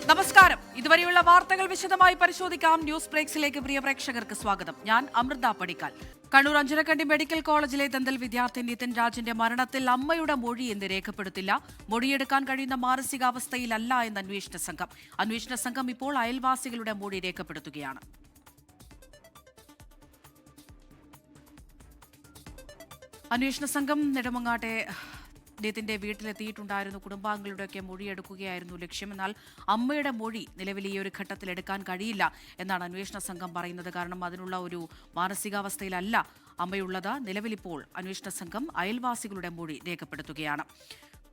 നമസ്കാരം. ഇതുവരെയുള്ള വാർത്തകൾ വിശദമായി പരിശോധിക്കാം. ന്യൂസ് ബ്രേക്സിലേക്ക് പ്രിയ പ്രേക്ഷകർക്ക് സ്വാഗതം. ഞാൻ അമൃത പടിക്കാൽ. കണ്ണൂർ അഞ്ചരക്കണ്ടി മെഡിക്കൽ കോളേജിലെ ദന്തൽ വിദ്യാർത്ഥി നിതിൻ രാജിന്റെ മരണത്തിൽ അമ്മയുടെ മൊഴി എന്ന് രേഖപ്പെടുത്തില്ല. മൊഴിയെടുക്കാൻ കഴിയുന്ന മാനസികാവസ്ഥയിലല്ല എന്ന് അന്വേഷണ സംഘം ഇപ്പോൾ അയൽവാസികളുടെ മൊഴി രേഖപ്പെടുത്തുകയാണ്. അന്വേഷണ സംഘം നെടുമങ്ങാട്ടെ നിതിന്റെ വീട്ടിലെത്തിയിട്ടുണ്ടായിരുന്നു. കുടുംബാംഗങ്ങളുടെയൊക്കെ മൊഴിയെടുക്കുകയായിരുന്നു ലക്ഷ്യം. എന്നാൽ അമ്മയുടെ മൊഴി നിലവിൽ ഈ ഒരു ഘട്ടത്തിൽ എടുക്കാൻ കഴിയില്ല എന്നാണ് അന്വേഷണ സംഘം പറയുന്നത്. കാരണം അതിനുള്ള ഒരു മാനസികാവസ്ഥയിലല്ല അമ്മയുള്ളത്. നിലവിലിപ്പോൾ അന്വേഷണ സംഘം അയൽവാസികളുടെ മൊഴി രേഖപ്പെടുത്തുകയാണ്.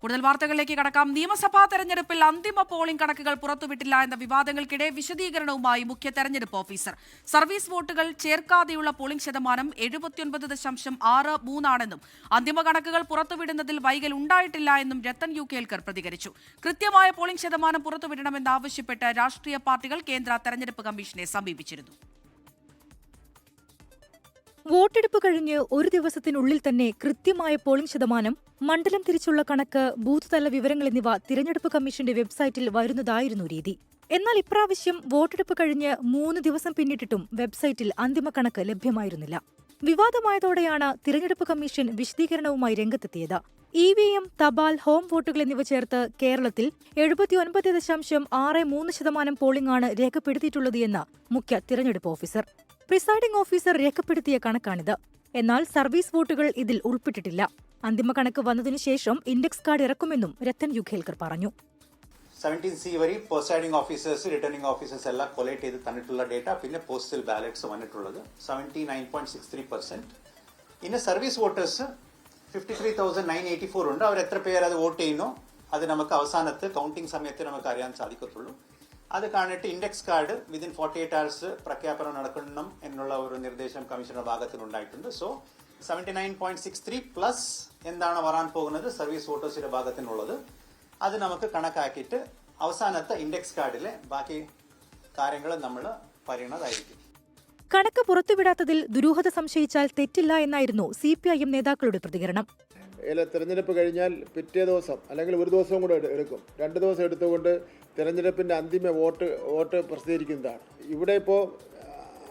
കൂടുതൽ വാർത്തകളിലേക്ക് കടക്കാം. നിയമസഭാ തെരഞ്ഞെടുപ്പിൽ അന്തിമ പോളിംഗ് കണക്കുകൾ പുറത്തുവിട്ടില്ല എന്ന വിവാദങ്ങൾക്കിടെ വിശദീകരണവുമായി മുഖ്യ തെരഞ്ഞെടുപ്പ് ഓഫീസർ. സർവീസ് വോട്ടുകൾ ചേർക്കാതെയുള്ള പോളിംഗ് ശതമാനം 79.63 ആണെന്നും അന്തിമ കണക്കുകൾ പുറത്തുവിടുന്നതിൽ വൈകൽ ഉണ്ടായിട്ടില്ല എന്നും രത്തൻ യു കേൽക്കർ പ്രതികരിച്ചു. കൃത്യമായ പോളിംഗ് ശതമാനം പുറത്തുവിടണമെന്നാവശ്യപ്പെട്ട് രാഷ്ട്രീയ പാർട്ടികൾ കേന്ദ്ര തെരഞ്ഞെടുപ്പ് കമ്മീഷനെ സമീപിച്ചിരുന്നു. വോട്ടെടുപ്പ് കഴിഞ്ഞ് ഒരു ദിവസത്തിനുള്ളിൽ തന്നെ കൃത്യമായ പോളിംഗ് ശതമാനം, മണ്ഡലം തിരിച്ചുള്ള കണക്ക്, ബൂത്ത് തല വിവരങ്ങൾ എന്നിവ തിരഞ്ഞെടുപ്പ് കമ്മീഷന്റെ വെബ്സൈറ്റിൽ വരുന്നതായിരുന്നു രീതി. എന്നാൽ ഇപ്രാവശ്യം വോട്ടെടുപ്പ് കഴിഞ്ഞ് 3 ദിവസം പിന്നിട്ടിട്ടും വെബ്സൈറ്റിൽ അന്തിമ കണക്ക് ലഭ്യമായിരുന്നില്ല. വിവാദമായതോടെയാണ് തിരഞ്ഞെടുപ്പ് കമ്മീഷൻ വിശദീകരണവുമായി രംഗത്തെത്തിയത്. EVM, തപാൽ, ഹോം വോട്ടുകൾ എന്നിവ ചേർത്ത് കേരളത്തിൽ 79.63% പോളിംഗ് ആണ് രേഖപ്പെടുത്തിയിട്ടുള്ളത് എന്ന് മുഖ്യ തിരഞ്ഞെടുപ്പ് ഓഫീസർ. പ്രിസൈഡിംഗ് ഓഫീസർ രേഖപ്പെടുത്തിയ കണക്കാണിത്. എന്നാൽ സർവീസ് വോട്ടുകൾ ഇതിൽ ഉൾപ്പെട്ടിട്ടില്ല. അന്തിമ കണക്ക് വന്നതിനു ശേഷം ഇൻഡെക്സ് കാർഡ് ഇറക്കുമെന്നും രത്തൻ യു ഖേൽക്കർ പറഞ്ഞു. 17C വരെ പ്രിസൈഡിംഗ് ഓഫീസേഴ്സ്, റിട്ടേണിംഗ് ഓഫീസേഴ്സ് എല്ലാം കൊളക്ട് ചെയ്ത് തന്നിട്ടുള്ള ഡേറ്റ, പിന്നെ പോസ്റ്റൽ ബാലറ്റ്സ് വന്നിട്ടുള്ളത് 79.63%. ഇനി സർവീസ് വോട്ടേഴ്സ് 53,984 ഉണ്ട്. അവർ എത്ര പേർ അത് വോട്ട് ചെയ്യുന്നോ അത് നമുക്ക് അവസാനത്ത് കൗണ്ടിംഗ് സമയത്ത് നമുക്ക് അറിയാൻ സാധിക്കത്തുള്ളൂ. അത് കാണിട്ട് ഇൻഡെക്സ് കാർഡ് വിതിൻ 48 hours പ്രഖ്യാപനം നടക്കണം എന്നുള്ള ഒരു നിർദ്ദേശം കമ്മീഷന്റെ ഭാഗത്തുനിന്നുണ്ടായിട്ടുണ്ട്. സോ 79.63 പ്ലസ് എന്താണ് വരാൻ പോകുന്നത് സർവീസ് വോട്ടേഴ്സിന്റെ ഭാഗത്തിനുള്ളത് അത് നമുക്ക് കണക്കാക്കിയിട്ട് അവസാനത്തെ ഇൻഡെക്സ് കാർഡിലെ ബാക്കി കാര്യങ്ങൾ നമ്മൾ പറയുന്നതായിരിക്കും. കണക്ക് പുറത്തുവിടാത്തതിൽ ദുരൂഹത സംശയിച്ചാൽ തെറ്റില്ല എന്നായിരുന്നു CPIM നേതാക്കളുടെ പ്രതികരണം. തെരഞ്ഞെടുപ്പ് കഴിഞ്ഞാൽ പിറ്റേ ദിവസം അല്ലെങ്കിൽ ഒരു ദിവസം കൂടെ എടുക്കും. 2 ദിവസം എടുത്തുകൊണ്ട് തെരഞ്ഞെടുപ്പിന്റെ അന്തിമ വോട്ട് പ്രസിദ്ധീകരിക്കുന്നതാണ്. ഇവിടെ ഇപ്പോൾ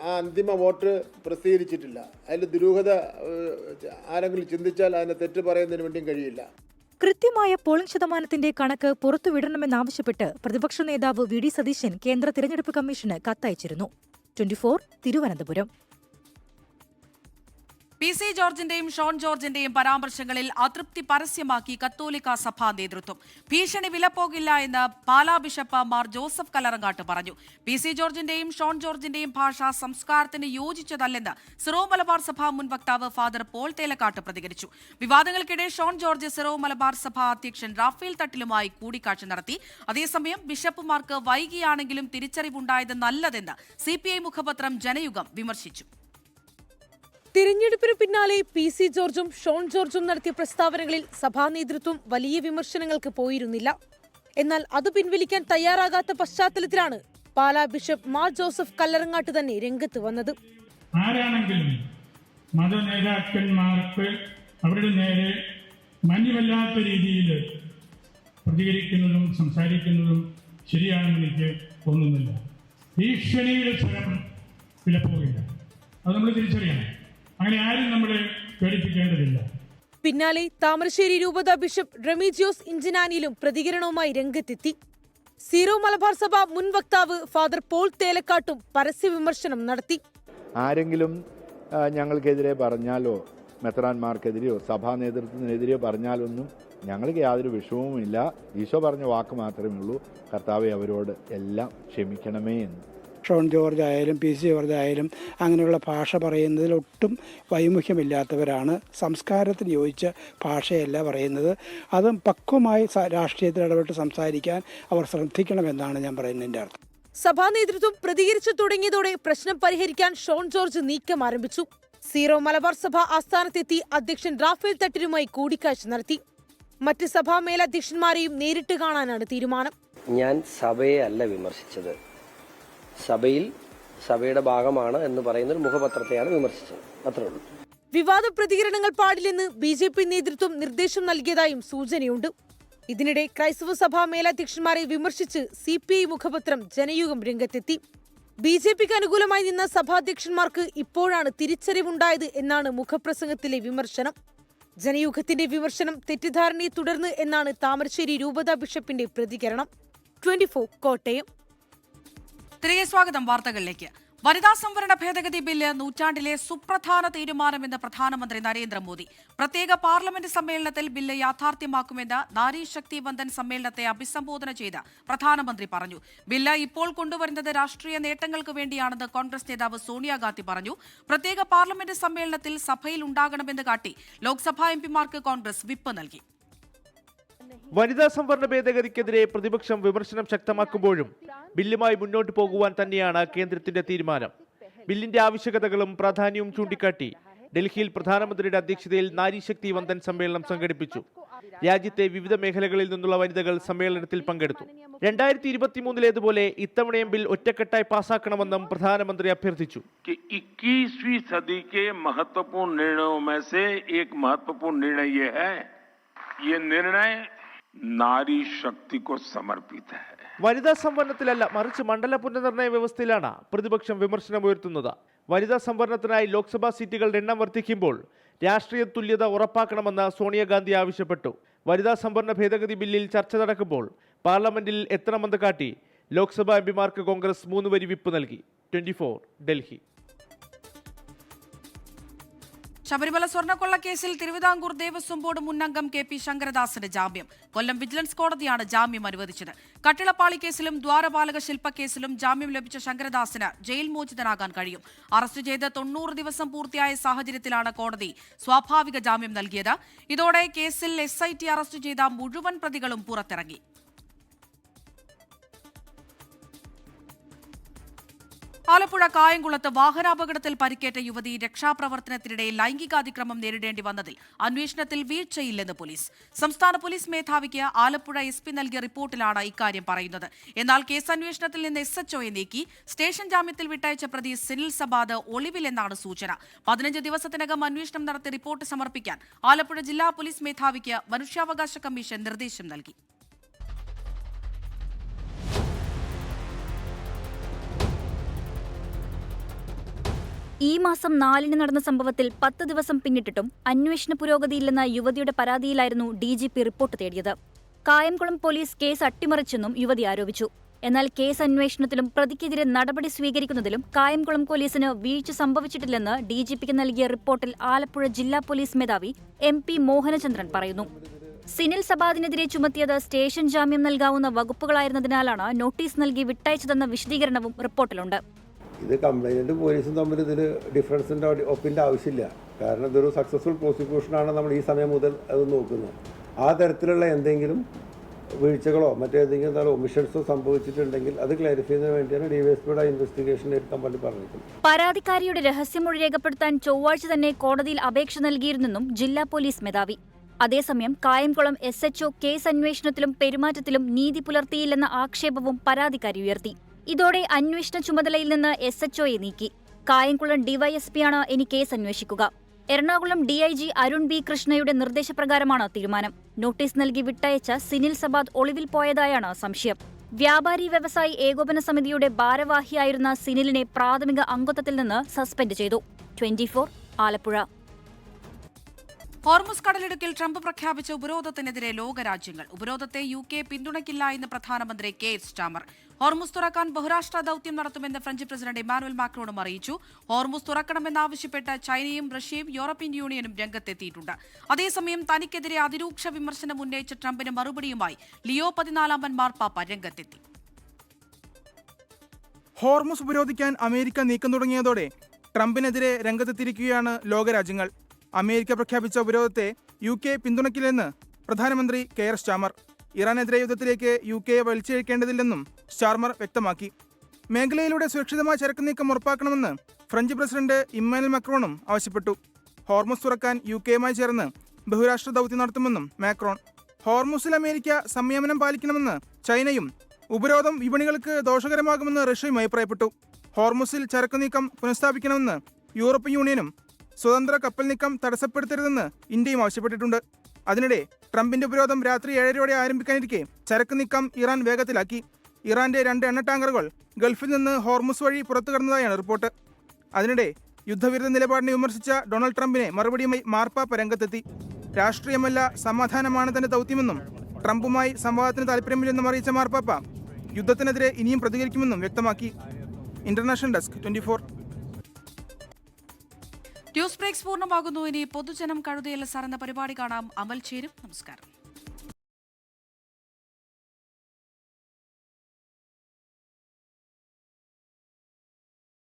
ആ അന്തിമ വോട്ട് പ്രസിദ്ധീകരിച്ചിട്ടില്ല. അതിൽ ദുരൂഹത ആരെങ്കിലും ചിന്തിച്ചാൽ അതിനെ തെറ്റ് പറയുന്നതിന് വേണ്ടിയും കഴിയില്ല. കൃത്യമായ പോളിംഗ് ശതമാനത്തിന്റെ കണക്ക് പുറത്തുവിടണമെന്നാവശ്യപ്പെട്ട് പ്രതിപക്ഷ നേതാവ് VD സതീശൻ കേന്ദ്ര തിരഞ്ഞെടുപ്പ് കമ്മീഷന് കത്തയച്ചിരുന്നു. 24 തിരുവനന്തപുരം. PC ജോർജിന്റെയും ഷോൺ ജോർജിന്റെയും പരാമർശങ്ങളിൽ അതൃപ്തി പരസ്യമാക്കി കത്തോലിക്ക സഭാ നേതൃത്വം. ഭീഷണി വിലപ്പോകില്ല എന്ന് പാലാ ബിഷപ്പ് മാർ ജോസഫ് കല്ലറങ്ങാട്ട് പറഞ്ഞു. PC ജോർജിന്റെയും ഷോൺ ജോർജിന്റെയും ഭാഷ സംസ്കാരത്തിന് യോജിച്ചതല്ലെന്ന് സിറോ മലബാർ സഭ മുൻ വക്താവ് ഫാദർ പോൾ തേലക്കാട്ട് പ്രതികരിച്ചു. വിവാദങ്ങൾക്കിടെ ഷോൺ ജോർജ് സിറോ മലബാർ സഭ അധ്യക്ഷൻ റാഫേൽ തട്ടിലുമായി കൂടിക്കാഴ്ച നടത്തി. അതേസമയം ബിഷപ്പുമാർക്ക് വൈകിയാണെങ്കിലും തിരിച്ചറിവുണ്ടായത് നല്ലതെന്ന് CPI മുഖപത്രം ജനയുഗം വിമർശിച്ചു. തിരഞ്ഞെടുപ്പിന് പിന്നാലെ PC ജോർജും ഷോൺ ജോർജും നടത്തിയ പ്രസ്താവനകളിൽ സഭാ നേതൃത്വം വലിയ വിമർശനങ്ങൾക്ക് പോയിരുന്നില്ല. എന്നാൽ അത് പിൻവലിക്കാൻ തയ്യാറാകാത്ത പശ്ചാത്തലത്തിലാണ് പാലാ ബിഷപ്പ് മാർ ജോസഫ് കല്ലറങ്ങാട്ട് തന്നെ രംഗത്ത് വന്നത്. ആരാണെങ്കിലും മതനേതാക്കന്മാർക്ക് അവരുടെ നേരെ മാന്യമല്ലാത്ത രീതിയിൽ പ്രതികരിക്കുന്നതും സംസാരിക്കുന്നതും ശരിയാണെന്ന് എനിക്ക് തോന്നുന്നില്ല. ഭീഷണിയുടെ സ്വരം വിലപ്പോകില്ല. അത് നമ്മൾ തിരിച്ചറിയണം. അങ്ങനെ ആരും നമ്മളെ പേടിപ്പിക്കേണ്ടതില്ല. പിന്നാലെ താമരശ്ശേരി രൂപത ബിഷപ്പ് റെമീജിയോസ് ഇഞ്ചനാനിയിലും പ്രതികരണവുമായി രംഗത്തെത്തി. സീറോ മലബാർ സഭ മുൻ വക്താവ് ഫാദർ പോൾ തേലക്കാട്ടും പരസ്യ വിമർശനം നടത്തി. ആരെങ്കിലും ഞങ്ങൾക്കെതിരെ പറഞ്ഞാലോ മെത്രാന്മാർക്കെതിരെയോ സഭാ നേതൃത്വത്തിനെതിരെയോ പറഞ്ഞാലൊന്നും ഞങ്ങൾക്ക് യാതൊരു വിഷമവുമില്ല. ഈശോ പറഞ്ഞ വാക്ക് മാത്രമേ ഉള്ളൂ, കർത്താവെ അവരോട് എല്ലാം ക്ഷമിക്കണമേ എന്ന്. ഷോൺ ജോർജ് ആയാലും PC ജോർജ് ആയാലും അങ്ങനെയുള്ള ഭാഷ പറയുന്നതിൽ ഒട്ടും വൈമുഖ്യമില്ലാത്തവരാണ്. സംസ്കാരത്തിന് യോജിച്ച ഭാഷയല്ല പറയുന്നത്. അതും പക്വമായി രാഷ്ട്രീയത്തിൽ ഇടപെട്ട് സംസാരിക്കാൻ അവർ ശ്രദ്ധിക്കണമെന്നാണ് ഞാൻ പറയുന്നതിൻ്റെ അർത്ഥം. സഭാ നേതൃത്വം പ്രതികരിച്ചു തുടങ്ങിയതോടെ പ്രശ്നം പരിഹരിക്കാൻ ഷോൺ ജോർജ് നീക്കം ആരംഭിച്ചു. സീറോ മലബാർ സഭ ആസ്ഥാനത്തെത്തി അധ്യക്ഷൻ റാഫേൽ തട്ടിലുമായി കൂടിക്കാഴ്ച നടത്തി. മറ്റ് സഭാ മേലധ്യക്ഷന്മാരെയും നേരിട്ട് കാണാനാണ് തീരുമാനം. ഞാൻ സഭയെ അല്ല വിമർശിച്ചത്, സഭയുടെ ഭാഗമാണ് എന്ന് പറയുന്ന ഒരു മുഖപത്രത്തെയാണ് വിമർശിച്ചത്. അത്രേ ഉള്ളൂ. വിവാദ പ്രതികരണങ്ങൾ പാടില്ലെന്ന് BJP നേതൃത്വം നിർദ്ദേശം നൽകിയതായും സൂചനയുണ്ട്. ഇതിനിടെ ക്രൈസ്തവ സഭാ മേലധ്യക്ഷന്മാരെ വിമർശിച്ച് CPI മുഖപത്രം ജനയുഗം രംഗത്തെത്തി. BJPക്ക് അനുകൂലമായി നിന്ന സഭാധ്യക്ഷന്മാർക്ക് ഇപ്പോഴാണ് തിരിച്ചറിവുണ്ടായത് എന്നാണ് മുഖപ്രസംഗത്തിലെ വിമർശനം. ജനയുഗത്തിന്റെ വിമർശനം തെറ്റിദ്ധാരണയെ തുടർന്ന് എന്നാണ് താമരശ്ശേരി രൂപതാ ബിഷപ്പിന്റെ പ്രതികരണം. 24 കോട്ടയം. തിരികെ സ്വാഗതം വാർത്തകളിലേക്ക്. വനിതാ സംവരണ ഭേദഗതി ബില്ല് നൂറ്റാണ്ടിലെ സുപ്രധാന തീരുമാനമെന്ന് പ്രധാനമന്ത്രി നരേന്ദ്രമോദി. പ്രത്യേക പാർലമെന്റ് സമ്മേളനത്തിൽ ബില്ല് യാഥാർത്ഥ്യമാക്കുമെന്ന് നാരി ശക്തി വന്ദൻ സമ്മേളനത്തെ അഭിസംബോധന ചെയ്ത പ്രധാനമന്ത്രി പറഞ്ഞു. ബില്ല് ഇപ്പോൾ കൊണ്ടുവരുന്നത് രാഷ്ട്രീയ നേട്ടങ്ങൾക്ക് വേണ്ടിയാണെന്ന് കോൺഗ്രസ് നേതാവ് സോണിയാഗാന്ധി പറഞ്ഞു. പ്രത്യേക പാർലമെന്റ് സമ്മേളനത്തിൽ സഭയിൽ ഉണ്ടാകണമെന്ന് കാട്ടി ലോക്സഭാ എംപിമാർക്ക് കോൺഗ്രസ് വിപ്പ് നൽകി. വനിതാ സംവരണ ഭേദഗതിക്കെതിരെ പ്രതിപക്ഷം വിമർശനം ശക്തമാക്കുമ്പോഴും ബില്ലുമായി മുന്നോട്ട് പോകുവാൻ തന്നെയാണ് കേന്ദ്രത്തിന്റെ തീരുമാനം. ബില്ലിന്റെ ആവശ്യകതകളും പ്രാധാന്യവും ചൂണ്ടിക്കാട്ടി ഡൽഹിയിൽ പ്രധാനമന്ത്രിയുടെ അധ്യക്ഷതയിൽ നാരീശക്തി വന്ദൻ സമ്മേളനം സംഘടിപ്പിച്ചു. രാജ്യത്തെ വിവിധ മേഖലകളിൽ നിന്നുള്ള വനിതകൾ സമ്മേളനത്തിൽ പങ്കെടുത്തു. 2023-ലേതുപോലെ ഇത്തവണയും ബിൽ ഒറ്റക്കെട്ടായി പാസാക്കണമെന്നും പ്രധാനമന്ത്രി അഭ്യർത്ഥിച്ചു. 21वीं सदी के महत्वपूर्ण निर्णयों में से एक महत्वपूर्ण निर्णय ये है, ये निर्णय नारी शक्ति को समर्पित है. വനിതാ സംവരണത്തിലല്ല, മറിച്ച് മണ്ഡല പുനർനിർണയ വ്യവസ്ഥയിലാണ് പ്രതിപക്ഷം വിമർശനമുയർത്തുന്നത്. വനിതാ സംവരണത്തിനായി ലോക്സഭാ സീറ്റുകളുടെ എണ്ണം വർദ്ധിക്കുമ്പോൾ രാഷ്ട്രീയ തുല്യത ഉറപ്പാക്കണമെന്ന് സോണിയാഗാന്ധി ആവശ്യപ്പെട്ടു. വനിതാ സംവരണ ഭേദഗതി ബില്ലിൽ ചർച്ച നടക്കുമ്പോൾ പാർലമെന്റിൽ എത്തണമെന്ന് കാട്ടി ലോക്സഭാ എംപിമാർക്ക് കോൺഗ്രസ് 3 വരി വിപ്പ് നൽകി. 24 ഡൽഹി. ശബരിമല സ്വർണ്ണക്കൊള്ളക്കേസിൽ തിരുവിതാംകൂർ ദേവസ്വം ബോർഡ് മുൻ അംഗം KP ശങ്കരദാസിന് ജാമ്യം. കൊല്ലം വിജിലൻസ് കോടതിയാണ് ജാമ്യം അനുവദിച്ചത്. കട്ടിളപ്പാളി കേസിലും ദ്വാരപാലക ശില്പക്കേസിലും ജാമ്യം ലഭിച്ച ശങ്കരദാസിന് ജയിൽ മോചിതനാകാൻ കഴിയും. അറസ്റ്റ് ചെയ്ത് 90 ദിവസം പൂർത്തിയായ സാഹചര്യത്തിലാണ് കോടതി സ്വാഭാവിക ജാമ്യം നൽകിയത്. ഇതോടെ കേസിൽ SIT അറസ്റ്റ് ചെയ്ത മുഴുവൻ പ്രതികളും പുറത്തിറങ്ങി. ആലപ്പുഴ കായംകുളത്ത് വാഹനാപകടത്തിൽ പരിക്കേറ്റ യുവതി രക്ഷാപ്രവർത്തനത്തിനിടെ ലൈംഗികാതിക്രമം നേരിടേണ്ടി വന്നതിൽ അന്വേഷണത്തിൽ വീഴ്ചയില്ലെന്ന് പോലീസ്. സംസ്ഥാന പോലീസ് മേധാവിക്ക് ആലപ്പുഴ SP നൽകിയ റിപ്പോർട്ടിലാണ് ഇക്കാര്യം പറയുന്നത്. എന്നാൽ കേസ് അന്വേഷണത്തിൽ നിന്ന് SHOയെ നീക്കി. സ്റ്റേഷൻ ജാമ്യത്തിൽ വിട്ടയച്ച പ്രതി സിനിൽ സബാദ് ഒളിവിലെന്നാണ് സൂചന. 15 ദിവസത്തിനകം അന്വേഷണം നടത്തി റിപ്പോർട്ട് സമർപ്പിക്കാൻ ആലപ്പുഴ ജില്ലാ പോലീസ് മേധാവിക്ക് മനുഷ്യാവകാശ കമ്മീഷൻ നിർദ്ദേശം നൽകി. ഈ മാസം 4-ന് നടന്ന സംഭവത്തിൽ 10 ദിവസം പിന്നിട്ടിട്ടും അന്വേഷണ പുരോഗതിയില്ലെന്ന യുവതിയുടെ പരാതിയിലായിരുന്നു DGP റിപ്പോർട്ട് തേടിയത്. കായംകുളം പോലീസ് കേസ് അട്ടിമറിച്ചെന്നും യുവതി ആരോപിച്ചു. എന്നാൽ കേസ് അന്വേഷണത്തിലും പ്രതിക്കെതിരെ നടപടി സ്വീകരിക്കുന്നതിലും കായംകുളം പോലീസിന് വീഴ്ച സംഭവിച്ചിട്ടില്ലെന്ന് DGPക്ക് നൽകിയ റിപ്പോർട്ടിൽ ആലപ്പുഴ ജില്ലാ പോലീസ് മേധാവി MP മോഹനചന്ദ്രൻ പറയുന്നു. സിനിൽ സബാദിനെതിരെ ചുമത്തിയത് സ്റ്റേഷൻ ജാമ്യം നൽകാവുന്ന വകുപ്പുകളായിരുന്നതിനാലാണ് നോട്ടീസ് നൽകി വിട്ടയച്ചതെന്ന വിശദീകരണവും റിപ്പോർട്ടിലുണ്ട്. ഇത് കംപ്ലൈൻറ്റ് പോലീസും തമ്മിൽ ഇതിൽ ഡിഫറൻസിൻ്റെ ഒപ്പിൻ്റെ ആവശ്യമില്ല. കാരണം ഇതൊരു സക്സസ്ഫുൾ പ്രോസിക്യൂഷനാണ് നമ്മൾ ഈ സമയം മുതൽ അത് നോക്കുന്നത്. ആ തരത്തിലുള്ള എന്തെങ്കിലും വീഴ്ചകളോ മറ്റേതെങ്കിലും ഒമിഷൻസോ സംഭവിച്ചിട്ടുണ്ടെങ്കിൽ അത് ക്ലാരിഫൈ ചെയ്യുന്നതിന് വേണ്ടിയാണ് DYSPയുടെ ഇൻവെസ്റ്റിഗേഷൻ എടുക്കാൻ വേണ്ടി പറഞ്ഞിരിക്കുന്നത്. പരാതിക്കാരിയുടെ രഹസ്യമൊഴി രേഖപ്പെടുത്താൻ ചൊവ്വാഴ്ച തന്നെ കോടതിയിൽ അപേക്ഷ നൽകിയിരുന്നെന്നും ജില്ലാ പോലീസ് മേധാവി. അതേസമയം കായംകുളം SHO കേസ് അന്വേഷണത്തിലും പെരുമാറ്റത്തിലും നീതി പുലർത്തിയില്ലെന്ന ആക്ഷേപവും പരാതിക്കാരി ഉയർത്തി. ഇതോടെ അന്വേഷണ ചുമതലയിൽ നിന്ന് SHOയെ നീക്കി. കായംകുളം DYSPയാണ് ഇനി കേസ് അന്വേഷിക്കുക. എറണാകുളം DIG അരുൺ B കൃഷ്ണയുടെ നിർദ്ദേശപ്രകാരമാണ് തീരുമാനം. നോട്ടീസ് നൽകി വിട്ടയച്ച സിനിൽ സബാദ് ഒളിവിൽ പോയതായാണ് സംശയം. വ്യാപാരി വ്യവസായി ഏകോപന സമിതിയുടെ ഭാരവാഹിയായിരുന്ന സിനിലിനെ പ്രാഥമിക അംഗത്വത്തിൽ നിന്ന് സസ്പെൻഡ് ചെയ്തു. 24 ആലപ്പുഴ. ഹോർമുസ് കടലിടുക്കിൽ ട്രംപ് പ്രഖ്യാപിച്ച ഉപരോധത്തിനെതിരെ ലോകരാജ്യങ്ങൾ. ഉപരോധത്തെ UK പിന്തുണയ്ക്കില്ല എന്ന് പ്രധാനമന്ത്രി Keir Starmer. ഹോർമുസ് തുറക്കാൻ ബഹുരാഷ്ട്ര ദൌത്യം നടത്തുമെന്ന് ഫ്രഞ്ച് പ്രസിഡന്റ് ഇമാനുവൽ മാക്രോണും അറിയിച്ചു. ഹോർമുസ് തുറക്കണമെന്നാവശ്യപ്പെട്ട് ചൈനയും റഷ്യയും യൂറോപ്യൻ യൂണിയനും രംഗത്തെത്തിയിട്ടുണ്ട്. അതേസമയം തനിക്കെതിരെ അതിരൂക്ഷ വിമർശനം ഉന്നയിച്ച ട്രംപിന് മറുപടിയുമായി ലിയോ 14 മാർപ്പാപ്പ രംഗത്തെത്തി. ഹോർമുസ് ഉപരോധിക്കാൻ അമേരിക്ക നീക്കം തുടങ്ങിയതോടെ ട്രംപിനെതിരെ രംഗത്തെത്തിയിരിക്കുകയാണ് ലോകരാജ്യങ്ങൾ. അമേരിക്ക പ്രഖ്യാപിച്ച ഉപരോധത്തെ UK പിന്തുണയ്ക്കില്ലെന്ന് പ്രധാനമന്ത്രി കെയർ സ്റ്റാമർ. ഇറാനെതിരെ യുദ്ധത്തിലേക്ക് UKയെ വലിച്ചിഴക്കേണ്ടതില്ലെന്നും സ്റ്റാർമർ വ്യക്തമാക്കി. മേഖലയിലൂടെ സുരക്ഷിതമായ ചരക്ക് നീക്കം ഉറപ്പാക്കണമെന്ന് ഫ്രഞ്ച് പ്രസിഡന്റ് ഇമ്മാനുവൽ മാക്രോണും ആവശ്യപ്പെട്ടു. ഹോർമുസ് തുറക്കാൻ UKയുമായി ചേർന്ന് ബഹുരാഷ്ട്ര ദൌത്യം നടത്തുമെന്നും മാക്രോൺ. ഹോർമുസിൽ അമേരിക്ക സംയമനം പാലിക്കണമെന്ന് ചൈനയും ഉപരോധം വിപണികൾക്ക് ദോഷകരമാകുമെന്ന് റഷ്യയും അഭിപ്രായപ്പെട്ടു. ഹോർമുസിൽ ചരക്ക് നീക്കം പുനഃസ്ഥാപിക്കണമെന്ന് യൂറോപ്യൻ യൂണിയനും സ്വതന്ത്ര കപ്പൽ നീക്കം തടസ്സപ്പെടുത്തരുതെന്ന് ഇന്ത്യയും ആവശ്യപ്പെട്ടിട്ടുണ്ട്. അതിനിടെ ട്രംപിന്റെ ഉപരോധം രാത്രി 7:30 ആരംഭിക്കാനിരിക്കെ ചരക്ക് നീക്കം ഇറാൻ വേഗത്തിലാക്കി. ഇറാന്റെ 2 എണ്ണ ടാങ്കറുകൾ ഗൾഫിൽ നിന്ന് ഹോർമുസ് വഴി പുറത്തു കടന്നതായാണ് റിപ്പോർട്ട്. അതിനിടെ യുദ്ധവിരുദ്ധ നിലപാടിനെ വിമർശിച്ച ഡൊണാൾഡ് ട്രംപിനെ മറുപടിയുമായി മാർപ്പാപ്പ രംഗത്തെത്തി. രാഷ്ട്രീയമല്ല സമാധാനമാണ് തന്റെ ദൗത്യമെന്നും ട്രംപുമായി സംവാദത്തിന് താല്പര്യമില്ലെന്നും അറിയിച്ച മാർപ്പാപ്പ യുദ്ധത്തിനെതിരെ ഇനിയും പ്രതികരിക്കുമെന്നും വ്യക്തമാക്കി. International desk 24. ന്യൂസ് ബ്രേക്സ് പൂർണ്ണമാകുന്നു. ഇനി പൊതുജനം കഴുതയിൽ സാർ എന്ന പരിപാടി കാണാം. അമൽ ചേരും. നമസ്കാരം.